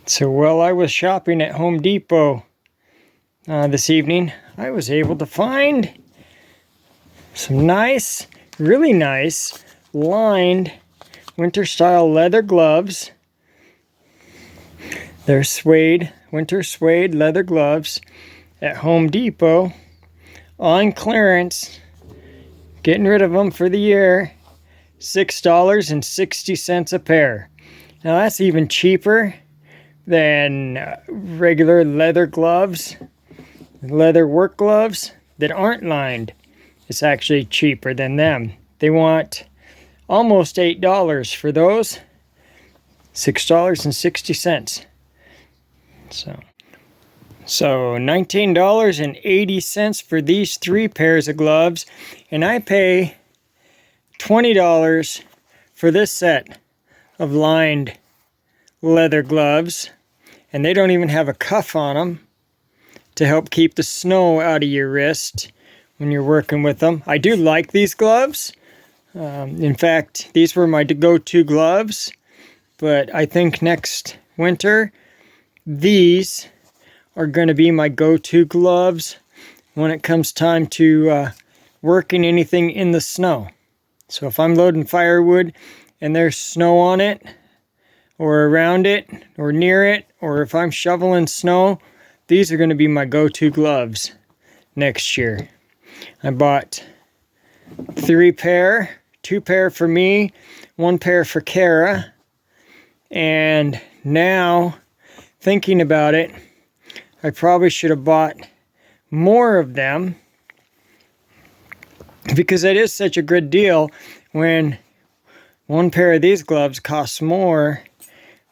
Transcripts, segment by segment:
So while I was shopping at Home Depot this evening, I was able to find some nice, really nice, lined winter style leather gloves. They're suede, winter suede leather gloves at Home Depot on clearance. Getting rid of them for the year. $6.60 a pair. Now that's even cheaper than regular leather gloves, leather work gloves that aren't lined. It's actually cheaper than them. They want almost $8 for those. $6.60. So $19.80 for these 3 pairs of gloves, and I pay $20 for this set of lined leather gloves, and they don't even have a cuff on them to help keep the snow out of your wrist when you're working with them. I do like these gloves. In fact, these were my go-to gloves, but I think next winter these are going to be my go-to gloves when it comes time to working anything in the snow. So if I'm loading firewood and there's snow on it, or around it, or near it, or if I'm shoveling snow, these are going to be my go-to gloves next year. I bought 3 pair, 2 pair for me, 1 pair for Kara, and now, thinking about it, I probably should have bought more of them, because it is such a good deal when 1 pair of these gloves costs more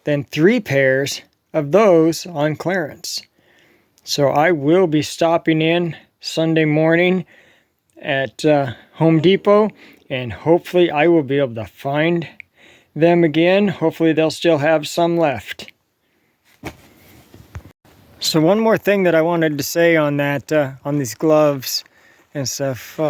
than 3 pairs of those on clearance. So I will be stopping in Sunday morning at Home Depot, and hopefully I will be able to find them again. Hopefully they'll still have some left. So one more thing that I wanted to say on that, on these gloves and stuff,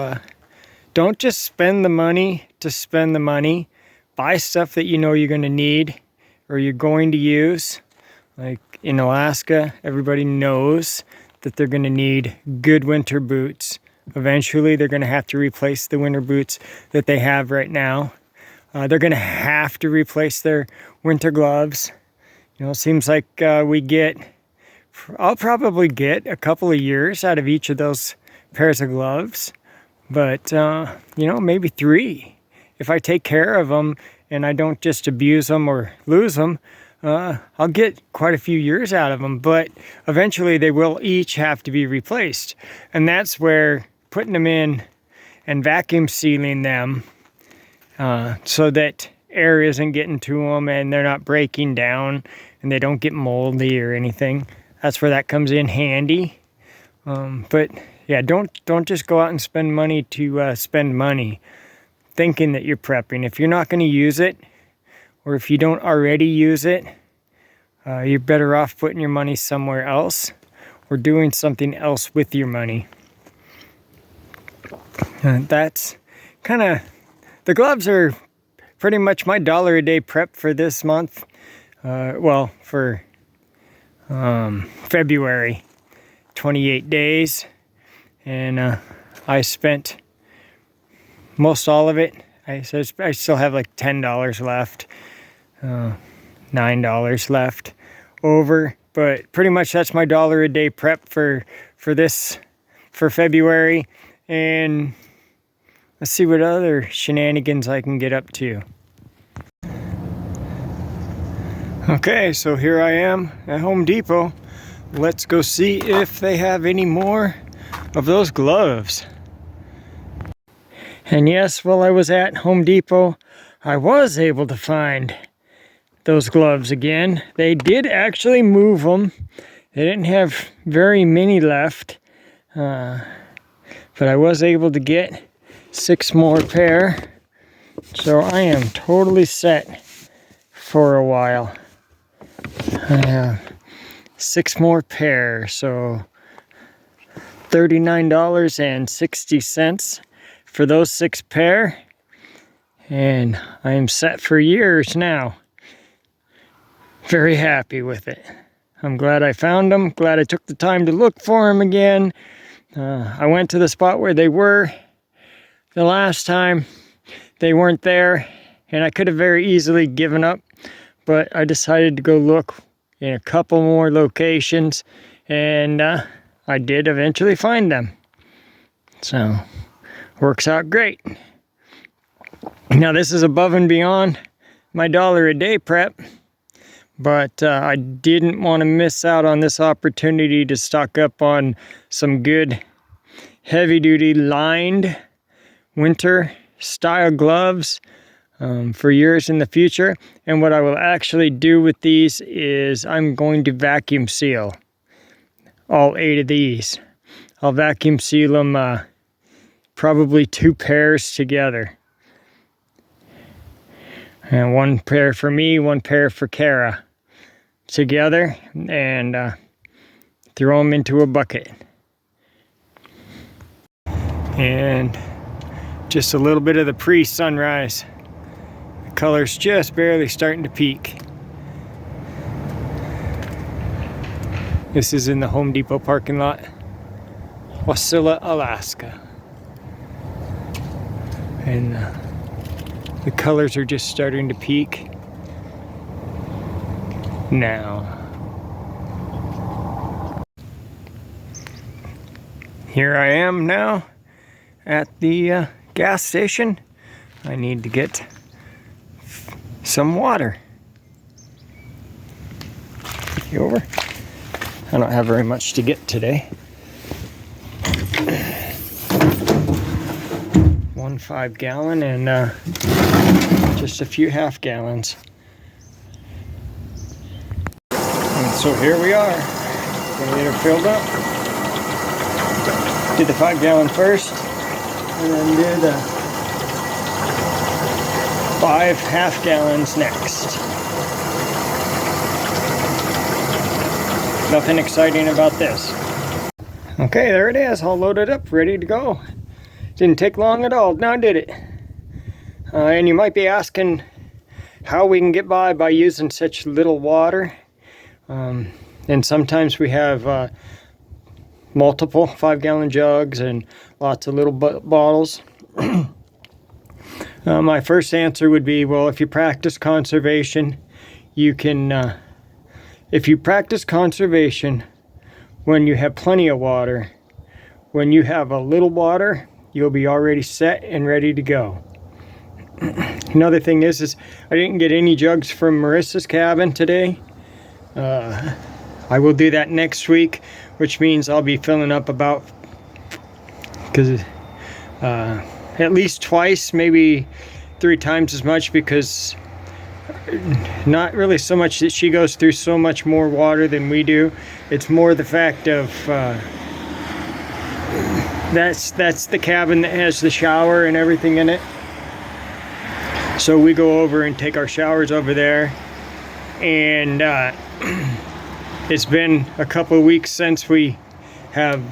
don't just spend the money to spend the money. Buy stuff that you know you're going to need or you're going to use. Like in Alaska, everybody knows that they're going to need good winter boots. Eventually, they're going to have to replace the winter boots that they have right now. They're going to have to replace their winter gloves. You know, it seems like I'll probably get a couple of years out of each of those pairs of gloves. But, you know, maybe 3. If I take care of them and I don't just abuse them or lose them, I'll get quite a few years out of them. But eventually they will each have to be replaced. And that's where putting them in and vacuum sealing them so that air isn't getting to them and they're not breaking down and they don't get moldy or anything. That's where that comes in handy. But yeah, don't just go out and spend money to spend money thinking that you're prepping. If you're not going to use it, or if you don't already use it, you're better off putting your money somewhere else or doing something else with your money. That's kind of, the gloves are pretty much my $1 a day prep for this month. Well, for February, 28 days. And I spent most all of it. I still have like $10 left, $9 left over, but pretty much that's my $1 a day prep for February. And let's see what other shenanigans I can get up to. Okay, so here I am at Home Depot. Let's go see if they have any more of those gloves. And yes, while I was at Home Depot, I was able to find those gloves again. They did actually move them. They didn't have very many left, but I was able to get 6 more pair. So I am totally set for a while. I have 6 more pair, so $39.60 for those 6 pair, and I am set for years now. very happy with it. I'm glad I found them, glad I took the time to look for them again. I went to the spot where they were the last time. They weren't there, and I could have very easily given up, but I decided to go look in a couple more locations, and I did eventually find them. So, works out great. Now this is above and beyond my $1 a day prep, but I didn't want to miss out on this opportunity to stock up on some good heavy-duty lined winter style gloves for years in the future. And what I will actually do with these is I'm going to vacuum seal all 8 of these. I'll vacuum seal them probably 2 pairs together. And 1 pair for me, 1 pair for Kara. Together, and throw them into a bucket. And just a little bit of the pre-sunrise. The color's just barely starting to peak. This is in the Home Depot parking lot, Wasilla, Alaska. And the colors are just starting to peak now. Here I am now at the gas station. I need to get some water. You over? I don't have very much to get today. 1 5-gallon and just a few half gallons. And so here we are. Gonna get her filled up. Did the 5-gallon first, and then did 5 half gallons next. Nothing exciting about this. Okay, there it is, all loaded up, ready to go. Didn't take long at all, now did it. And you might be asking how we can get by using such little water. And sometimes we have multiple 5-gallon jugs and lots of little bottles. My first answer would be, well, if you practice conservation, you can, if you practice conservation when you have plenty of water, when you have a little water, you'll be already set and ready to go. Another thing is I didn't get any jugs from Marissa's cabin today. I will do that next week, which means I'll be filling up about, at least twice, maybe 3 times as much, because not really so much that she goes through so much more water than we do. It's more the fact of that's the cabin that has the shower and everything in it. So we go over and take our showers over there, and it's been a couple of weeks since we have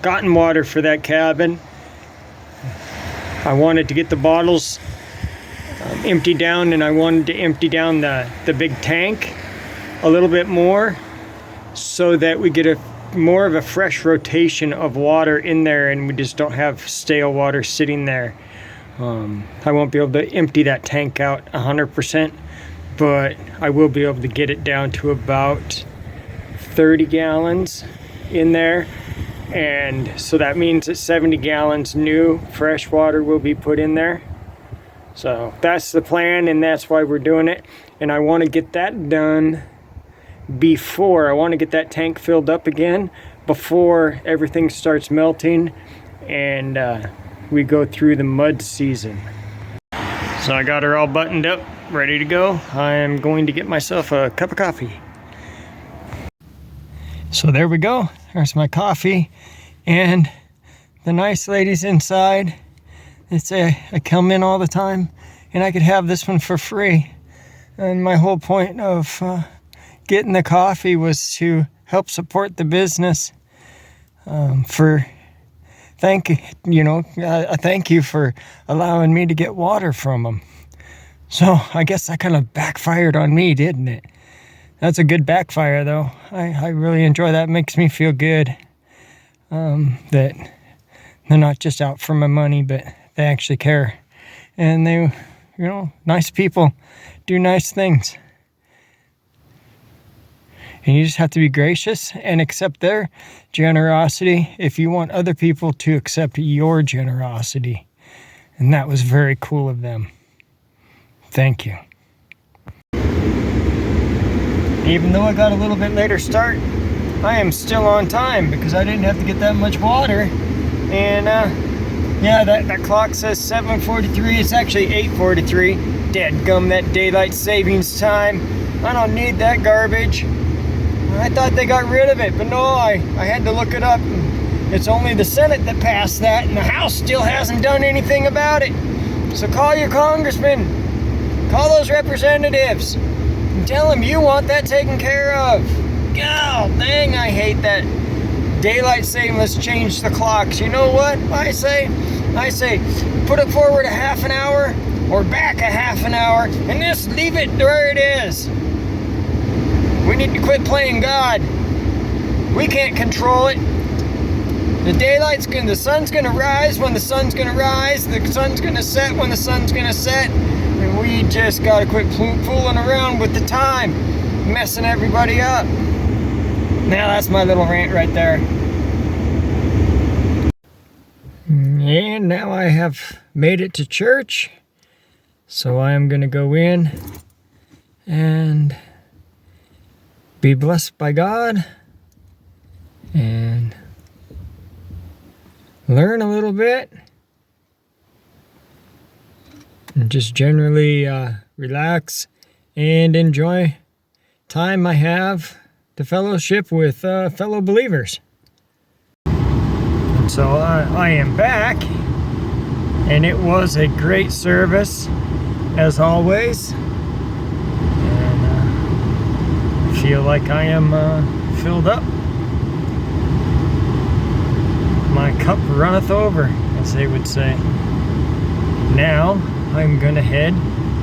gotten water for that cabin. I wanted to get the bottles emptied down, and I wanted to empty down the big tank a little bit more so that we get more of a fresh rotation of water in there, and we just don't have stale water sitting there. I won't be able to empty that tank out 100%, but I will be able to get it down to about 30 gallons in there. And so that means that 70 gallons new fresh water will be put in there. So that's the plan, and that's why we're doing it. And I want to get that done before, I want to get that tank filled up again before everything starts melting and we go through the mud season. So I got her all buttoned up, ready to go. I am going to get myself a cup of coffee. So there we go. There's my coffee and the nice ladies inside. They say I come in all the time and I could have this one for free. And my whole point of getting the coffee was to help support the business. Thank you for allowing me to get water from them. So I guess that kind of backfired on me, didn't it? That's a good backfire, though. I really enjoy that. It makes me feel good that they're not just out for my money, but they actually care. And they, nice people do nice things. And you just have to be gracious and accept their generosity if you want other people to accept your generosity. And that was very cool of them. Thank you. Even though I got a little bit later start, I am still on time because I didn't have to get that much water. And yeah, that clock says 7:43. It's actually 8:43. Dadgum, that daylight savings time. I don't need that garbage. I thought they got rid of it, but no, I had to look it up. It's only the Senate that passed that, and the House still hasn't done anything about it. So call your congressman, call those representatives, and tell them you want that taken care of. God dang, I hate that daylight saving. Let's change the clocks. You know what I say? I say, put it forward a half an hour or back a half an hour, and just leave it where it is. We need to quit playing God. We can't control it. The sun's gonna rise when the sun's gonna rise. The sun's gonna set when the sun's gonna set. And we just gotta quit fooling around with the time, messing everybody up. Now that's my little rant right there. And now I have made it to church. So I am gonna go in and be blessed by God and learn a little bit and just generally relax and enjoy time I have to fellowship with fellow believers. And so I am back, and it was a great service as always. Feel like I am filled up. My cup runneth over, as they would say. Now I'm gonna head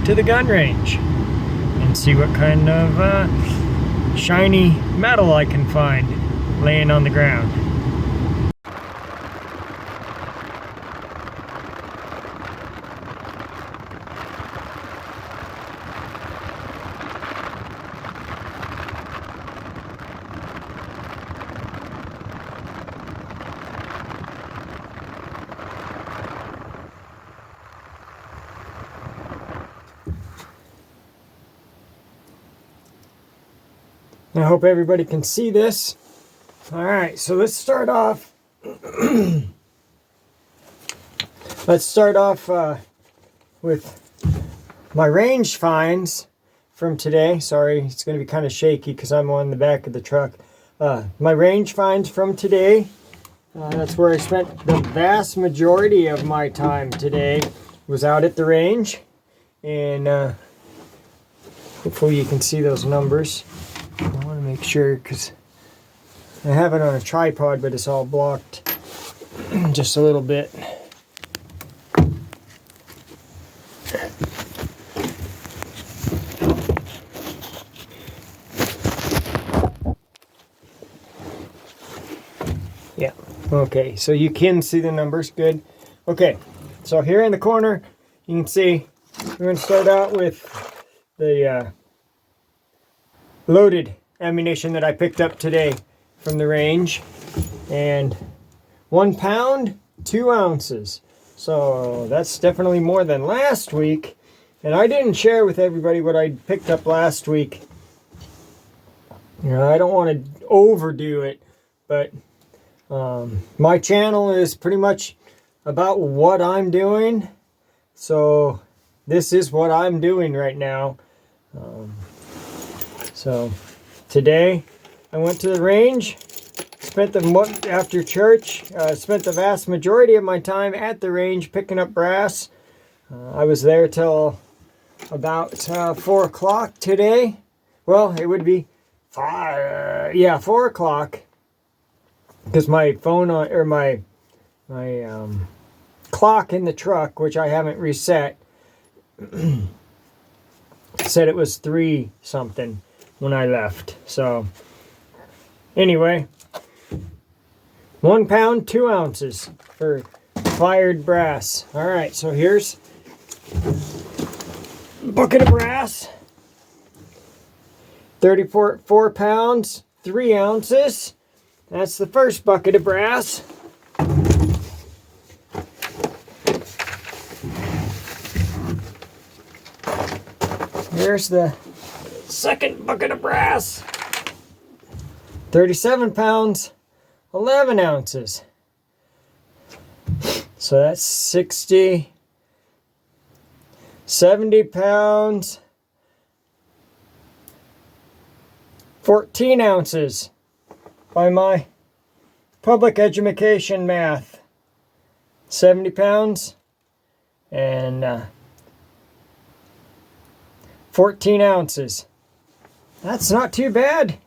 to the gun range and see what kind of shiny metal I can find laying on the ground. I hope everybody can see this. All right, so let's start off. With my range finds from today. Sorry, it's going to be kind of shaky because I'm on the back of the truck. My range finds from today. That's where I spent the vast majority of my time today. Was out at the range, and hopefully you can see those numbers. I want to make sure because I have it on a tripod, but it's all blocked just a little bit. Yeah, okay, so you can see the numbers, good. Okay, so here in the corner, you can see we're going to start out with the loaded ammunition that I picked up today from the range, and 1 pound 2 ounces, so that's definitely more than last week. And I didn't share with everybody what I picked up last week. I don't want to overdo it, but my channel is pretty much about what I'm doing, so this is what I'm doing right now. So today I went to the range, after church, spent the vast majority of my time at the range picking up brass. I was there till about 4 o'clock today. Well, it would be 4 o'clock, because my phone or my clock in the truck, which I haven't reset, said it was 3 something. when I left. So anyway, 1 pound, 2 ounces for fired brass. All right, so here's a bucket of brass. 34 pounds, 3 ounces. That's the first bucket of brass. Here's the second bucket of brass. 37 pounds, 11 ounces. So that's 60, 70 pounds, 14 ounces by my public education math. 70 pounds and 14 ounces. That's not too bad.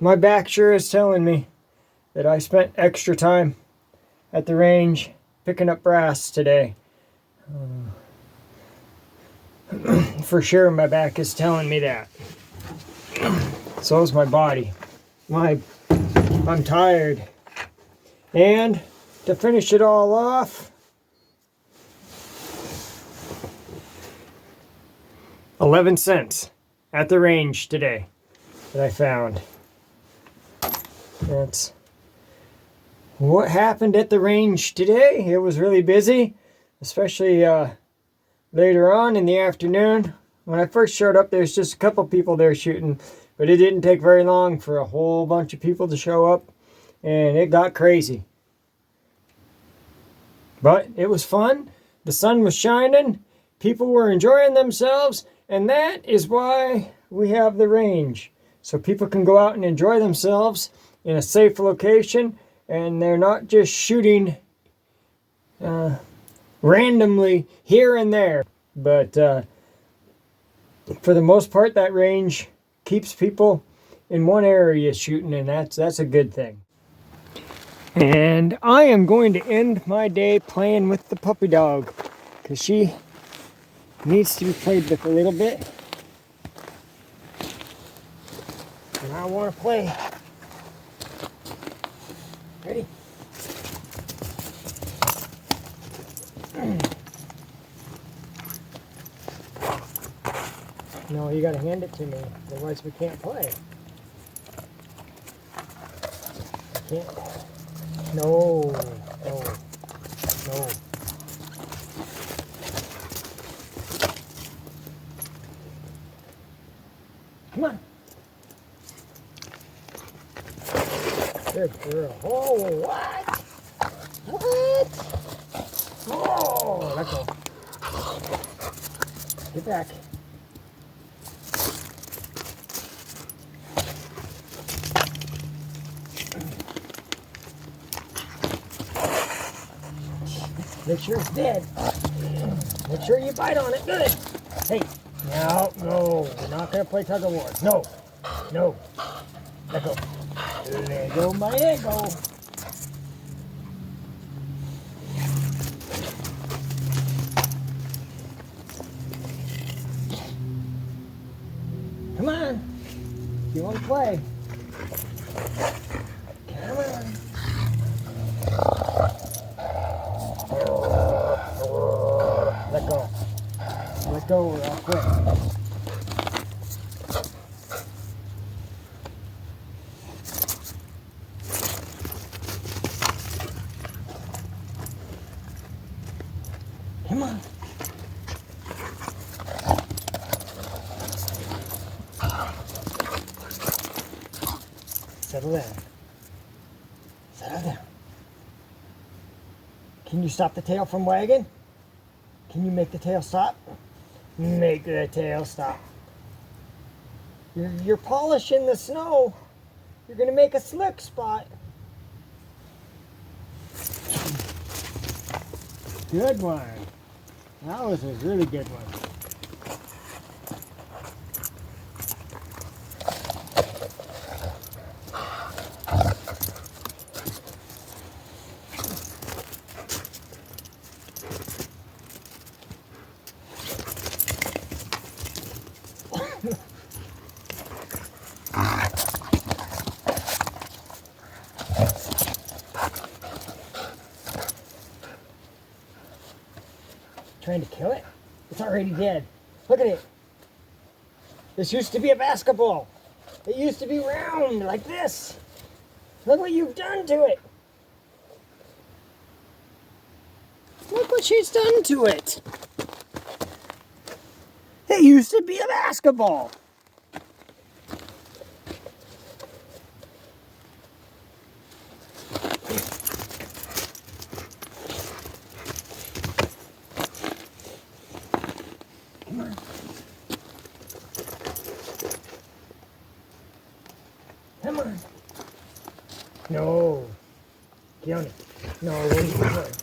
My back sure is telling me that I spent extra time at the range picking up brass today. For sure my back is telling me that. So is my body. I'm tired. And to finish it all off, 11 cents at the range today that I found. That's what happened at the range today. It was really busy, especially later on in the afternoon. When I first showed up, there's just a couple people there shooting, but it didn't take very long for a whole bunch of people to show up, and it got crazy. But it was fun. The sun was shining. People were enjoying themselves, and that is why we have the range. So people can go out and enjoy themselves in a safe location, and they're not just shooting randomly here and there. But for the most part, that range keeps people in one area shooting, and that's a good thing. And I am going to end my day playing with the puppy dog, because she needs to be played with a little bit. And I want to play. Ready? No, you gotta hand it to me, otherwise we can't play. Can't. No. Come on. Good girl. Oh, what? Oh, let go. Get back. Make sure it's dead. Make sure you bite on it. Good. Hey, no, we're not going to play tug of war. No. Let go. Let go, my ego. Come on. You want to play? Come on. Let go real quick. Come on. Settle down. Settle down. Can you stop the tail from wagging? Can you make the tail stop? Make the tail stop. You're polishing the snow. You're going to make a slick spot. Good one. That was a really good one. trying to kill it? It's already dead. Look at it. This used to be a basketball. It used to be round like this. Look what you've done to it. Look what she's done to it. It used to be a basketball. Come on. Come on. No. Get on it. No, what are you doing?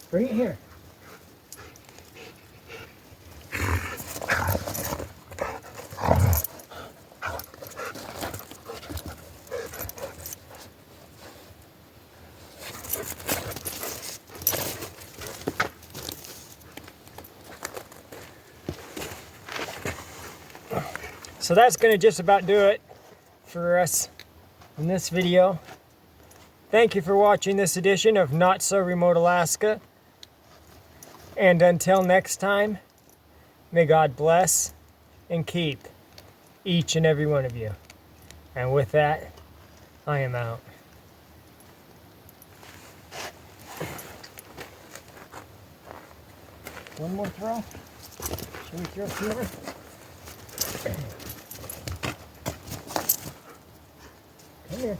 Bring it here. So that's going to just about do it for us in this video. Thank you for watching this edition of Not So Remote Alaska. And until next time, may God bless and keep each and every one of you. And with that, I am out. One more throw? Should we throw some more? Come here.